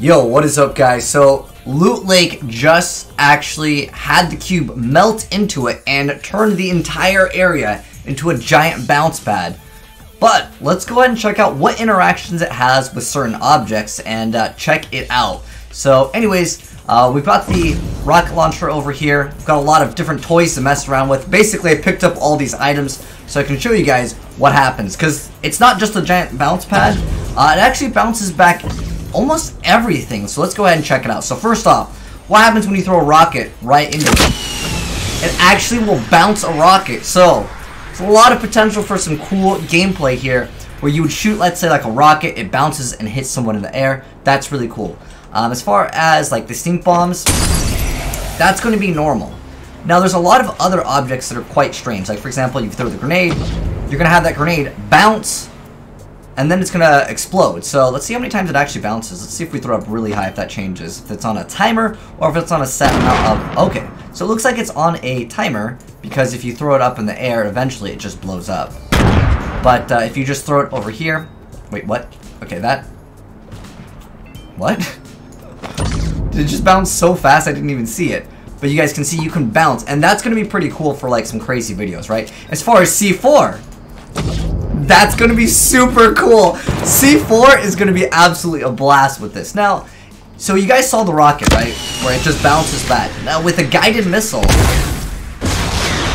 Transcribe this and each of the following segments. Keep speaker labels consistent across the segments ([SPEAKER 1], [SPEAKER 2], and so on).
[SPEAKER 1] Yo, what is up, guys? So, Loot Lake just actually had the cube melt into it and turn the entire area into a giant bounce pad. But let's go ahead and check out what interactions it has with certain objects and check it out. So anyways, we've got the rocket launcher over here. We've got a lot of different toys to mess around with. Basically, I picked up all these items so I can show you guys what happens. Because it's not just a giant bounce pad. It actually bounces back almost everything. So let's go ahead and check it out. So first off, what happens when you throw a rocket right into it? It actually will bounce a rocket. So there's a lot of potential for some cool gameplay here where you would shoot, let's say, like a rocket, it bounces and hits someone in the air. That's really cool. As far as like the stink bombs, that's going to be normal. Now there's a lot of other objects that are quite strange. Like for example, you throw the grenade, you're going to have that grenade bounce and then it's going to explode. So let's see how many times it actually bounces. Let's see if we throw up really high, if that changes. If it's on a timer or if it's on a set amount of... Okay, so it looks like it's on a timer because if you throw it up in the air, eventually it just blows up. But if you just throw it over here... Wait, what? Okay, that... What? Did it just bounce so fast I didn't even see it? But you guys can see you can bounce, and that's going to be pretty cool for like some crazy videos, right? As far as C4... That's going to be super cool. C4 is going to be absolutely a blast with this. Now, so you guys saw the rocket, right? Where it just bounces back. Now, with a guided missile,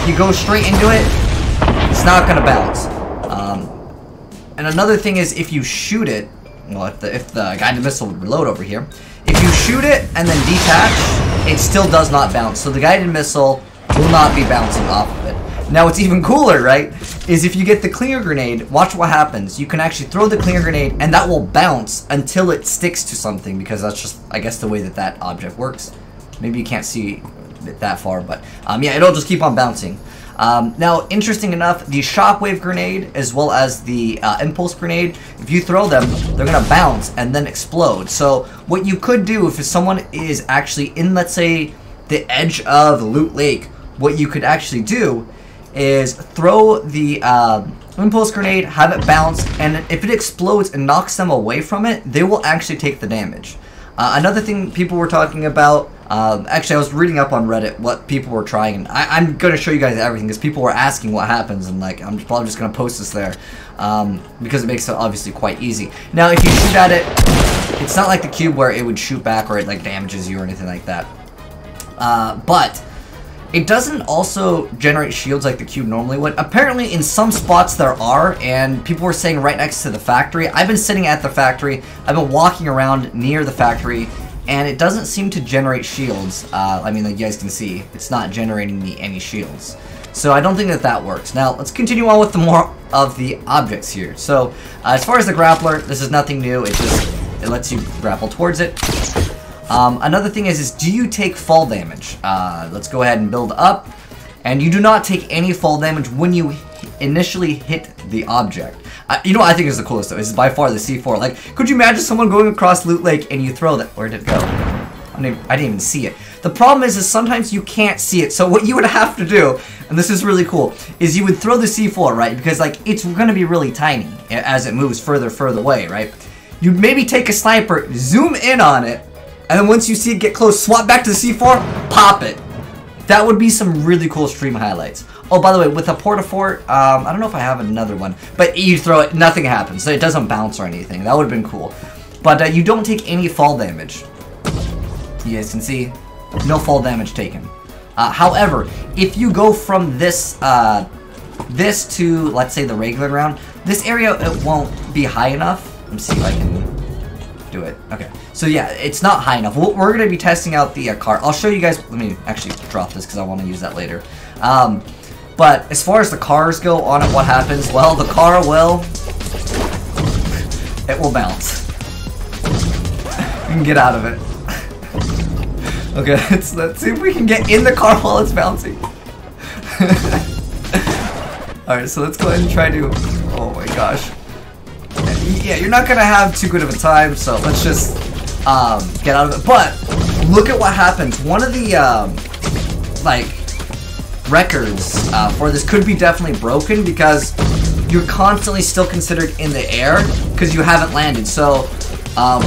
[SPEAKER 1] you go straight into it, it's not going to bounce. And another thing is if you shoot it, well, if the guided missile would reload over here, if you shoot it and then detach, it still does not bounce. So the guided missile will not be bouncing off of it. Now, what's even cooler, right, is if you get the clear grenade, watch what happens. You can actually throw the clear grenade, and that will bounce until it sticks to something, because that's just, I guess, the way that that object works. Maybe you can't see it that far, but, yeah, it'll just keep on bouncing. Now, interesting enough, the shockwave grenade, as well as the impulse grenade, if you throw them, they're going to bounce and then explode. So, what you could do if someone is actually in, let's say, the edge of Loot Lake, what you could actually do is throw the impulse grenade, have it bounce, and if it explodes and knocks them away from it, they will actually take the damage. Another thing people were talking about, actually I was reading up on Reddit what people were trying. I'm going to show you guys everything because people were asking what happens, and like I'm probably just going to post this there because it makes it obviously quite easy. Now if you shoot at it, it's not like the cube where it would shoot back or it like damages you or anything like that. But it doesn't also generate shields like the cube normally would. Apparently in some spots there are, and people were saying right next to the factory. I've been sitting at the factory, I've been walking around near the factory, and it doesn't seem to generate shields. I mean, like you guys can see, it's not generating me any shields. So I don't think that that works. Now, let's continue on with the more of the objects here. So, as far as the grappler, this is nothing new. It lets you grapple towards it. Another thing is do you take fall damage? Let's go ahead and build up. And you do not take any fall damage when you initially hit the object. You know what I think is the coolest though? Is by far the C4. Like, could you imagine someone going across Loot Lake and you throw that? Where did it go? I didn't even see it. The problem is sometimes you can't see it. So what you would have to do, and this is really cool, is you would throw the C4, right? Because like it's going to be really tiny as it moves further away, right? You'd maybe take a sniper, zoom in on it, and then once you see it get close, swap back to the C4, pop it. That would be some really cool stream highlights. Oh, by the way, with a Portafort, I don't know if I have another one, but you throw it, nothing happens. So it doesn't bounce or anything. That would have been cool. But you don't take any fall damage. You guys can see, no fall damage taken. However, if you go from this to, let's say, the regular ground, this area, it won't be high enough. Let me see if I can do it. Okay. So yeah, it's not high enough. We're going to be testing out the car. I'll show you guys. Let me actually drop this because I want to use that later. But as far as the cars go on it, what happens? Well, the car will... It will bounce. You can get out of it. Okay, let's see if we can get in the car while it's bouncing. Alright, so let's go ahead and try to... Oh my gosh. Yeah, you're not going to have too good of a time, so let's just get out of it. But look at what happens. One of the like records for this could be definitely broken because you're constantly still considered in the air because you haven't landed. So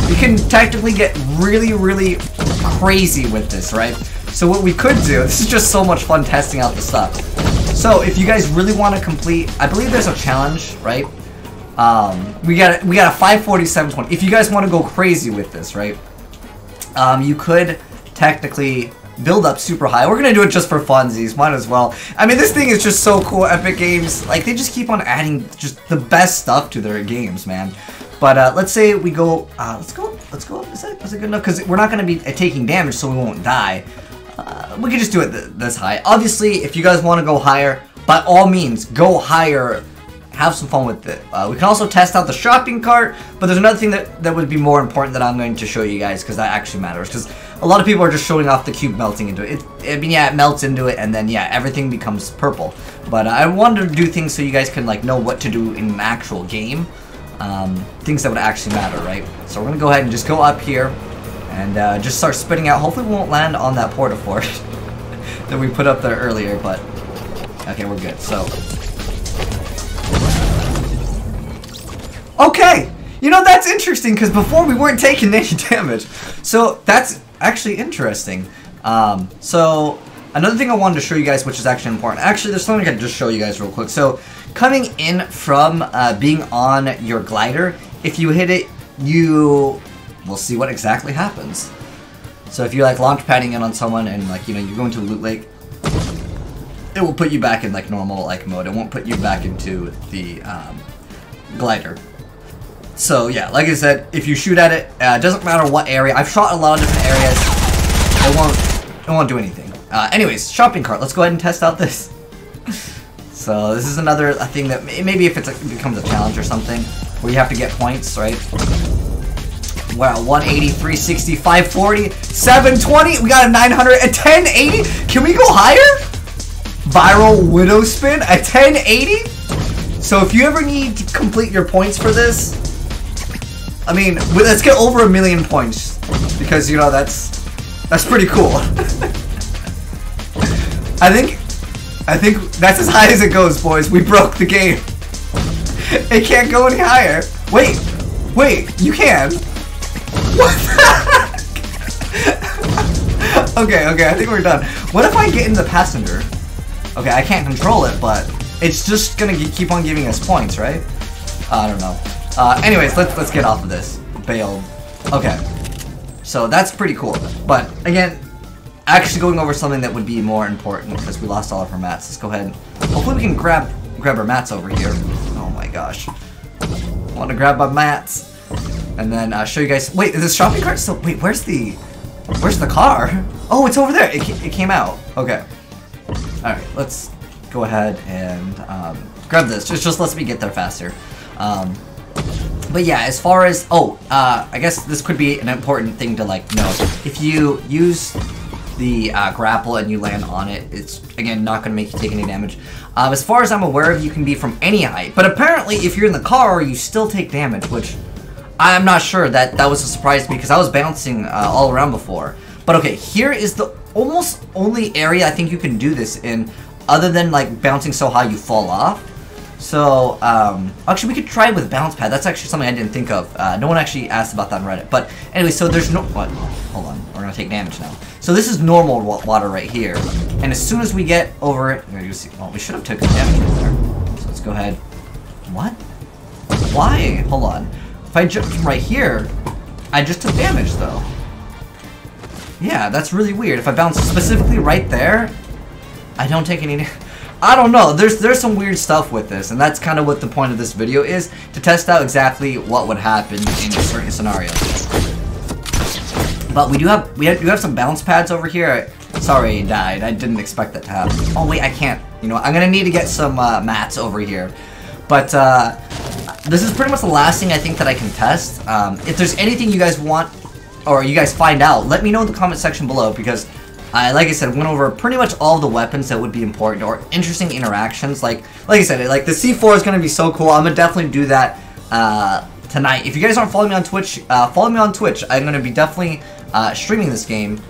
[SPEAKER 1] We can technically get really, really crazy with this, right? So what we could do, this is just so much fun testing out the stuff. So if you guys really want to complete, I believe there's a challenge, right? We got a 547.20. If you guys want to go crazy with this, right? You could technically build up super high. We're gonna do it just for funsies, might as well. I mean, this thing is just so cool. Epic Games, like, they just keep on adding just the best stuff to their games, man. But let's say we go, let's go up. Is that good enough? Because we're not gonna be taking damage, so we won't die. We can just do it this high. Obviously, if you guys want to go higher, by all means, go higher. Have some fun with it. We can also test out the shopping cart, but there's another thing that would be more important that I'm going to show you guys, because that actually matters. Because a lot of people are just showing off the cube melting into it. I mean, yeah, it melts into it, and then, yeah, everything becomes purple. But I wanted to do things so you guys can, like, know what to do in an actual game. Things that would actually matter, right? So we're going to go ahead and just go up here, and just start spitting out. Hopefully we won't land on that porta fort that we put up there earlier, but... Okay, we're good, so... Okay! You know, that's interesting, because before we weren't taking any damage. So, that's actually interesting. So, another thing I wanted to show you guys, which is actually important. Actually, there's something I can just show you guys real quick. So, coming in from being on your glider, if you hit it, you will see what exactly happens. So, if you're, like, launch padding in on someone and, like, you know, you go into a loot lake, it will put you back in, like, normal, like, mode. It won't put you back into the glider. So yeah, like I said, if you shoot at it, it doesn't matter what area. I've shot a lot of different areas. It won't do anything. Anyways, shopping cart. Let's go ahead and test out this. So this is another thing that maybe if it becomes a challenge or something where you have to get points, right? Wow, 180, 360, 540, 720. We got a 900, a 1080. Can we go higher? Viral widow spin, a 1080. So if you ever need to complete your points for this, I mean, let's get over 1 million points, because, you know, that's pretty cool. I think that's as high as it goes, boys. We broke the game. It can't go any higher. Wait, you can. What the heck? Okay, I think we're done. What if I get in the passenger? Okay, I can't control it, but it's just gonna keep on giving us points, right? I don't know. Anyways, let's get off of this. Bailed. Okay. So that's pretty cool. But again, actually going over something that would be more important because we lost all of our mats. Let's go ahead. Hopefully we can grab our mats over here. Oh my gosh. I want to grab my mats and then show you guys. Wait, is this shopping cart still? Wait, where's the car? Oh, it's over there. It came out. Okay. All right. Let's go ahead and grab this. Just lets me get there faster. But yeah, as far as, I guess this could be an important thing to, like, know. If you use the grapple and you land on it, it's, again, not going to make you take any damage. As far as I'm aware of, you can be from any height. But apparently, if you're in the car, you still take damage, which I'm not sure. That was a surprise to me because I was bouncing all around before. But okay, here is the almost only area I think you can do this in, other than, like, bouncing so high you fall off. So, actually we could try it with bounce pad. That's actually something I didn't think of. No one actually asked about that on Reddit. But anyway, so there's no, what? Hold on, we're gonna take damage now. So this is normal water right here. And as soon as we get over it, we're gonna see, well, we should have taken damage right there. So let's go ahead. What? Why? Hold on. If I jump from right here, I just took damage though. Yeah, that's really weird. If I bounce specifically right there, I don't take any damage. I don't know, there's some weird stuff with this, and that's kind of what the point of this video is, to test out exactly what would happen in certain scenarios. But we do have some bounce pads over here. Sorry, I died. I didn't expect that to happen. Oh wait, I can't. You know, I'm gonna need to get some mats over here. But this is pretty much the last thing I think that I can test. If there's anything you guys want, or you guys find out, let me know in the comment section below, because like I said, went over pretty much all the weapons that would be important or interesting interactions. Like I said, like the C4 is gonna be so cool. I'm gonna definitely do that tonight. If you guys aren't following me on Twitch, follow me on Twitch. I'm gonna be definitely streaming this game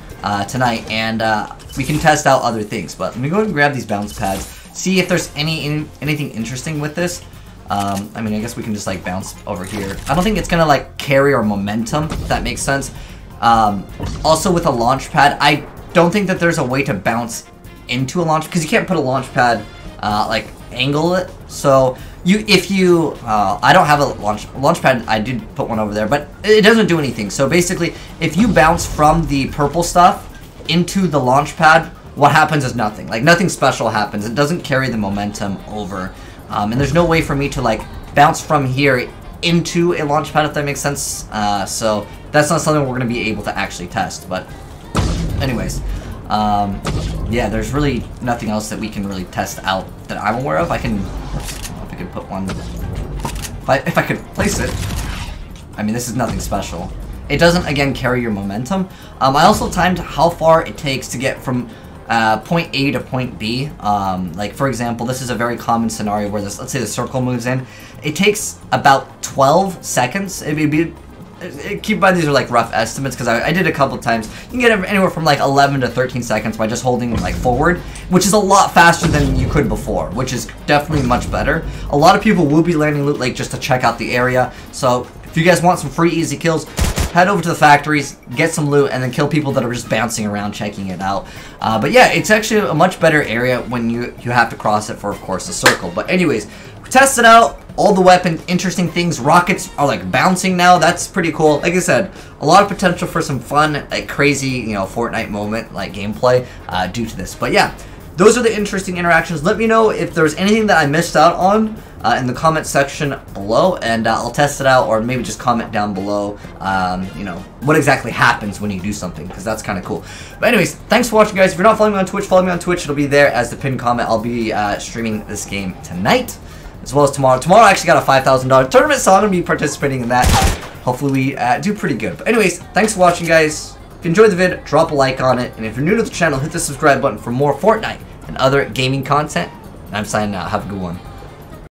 [SPEAKER 1] tonight, and we can test out other things. But let me go ahead and grab these bounce pads, see if there's anything interesting with this. I mean, I guess we can just like bounce over here. I don't think it's gonna like carry our momentum, if that makes sense. Also with a launch pad, I don't think that there's a way to bounce into a launch, because you can't put a launch pad, like angle it. So I don't have a launch pad. I did put one over there, but it doesn't do anything. So basically, if you bounce from the purple stuff into the launch pad, what happens is nothing. Like nothing special happens. It doesn't carry the momentum over. And there's no way for me to like bounce from here into a launch pad, if that makes sense. So that's not something we're going to be able to actually test. But anyways, yeah, there's really nothing else that we can really test out that I'm aware of. I can, if I could put one, if I could place it. I mean, this is nothing special. It doesn't, again, carry your momentum. I also timed how far it takes to get from point A to point B. Like, for example, this is a very common scenario where this, let's say the circle moves in. It takes about 12 seconds. Keep in mind these are like rough estimates, because I did a couple times. You can get anywhere from like 11 to 13 seconds by just holding like forward, which is a lot faster than you could before, which is definitely much better. A lot of people will be landing Loot Lake just to check out the area. So if you guys want some free easy kills, head over to the factories, get some loot, and then kill people that are just bouncing around checking it out. But yeah, it's actually a much better area when you have to cross it for, of course, the circle. But anyways, we tested out all the weapons, interesting things. Rockets are like bouncing now. That's pretty cool. Like I said, a lot of potential for some fun, like crazy, you know, Fortnite moment, like gameplay due to this. But yeah, those are the interesting interactions. Let me know if there's anything that I missed out on in the comment section below, and I'll test it out, or maybe just comment down below, you know, what exactly happens when you do something, because that's kind of cool. But anyways, thanks for watching, guys. If you're not following me on Twitch, follow me on Twitch. It'll be there as the pinned comment. I'll be streaming this game tonight, as well as tomorrow. Tomorrow I actually got a $5,000 tournament, so I'm going to be participating in that. Hopefully we do pretty good. But anyways, thanks for watching, guys. If you enjoyed the vid, drop a like on it. And if you're new to the channel, hit the subscribe button for more Fortnite and other gaming content. And I'm signing out. Have a good one.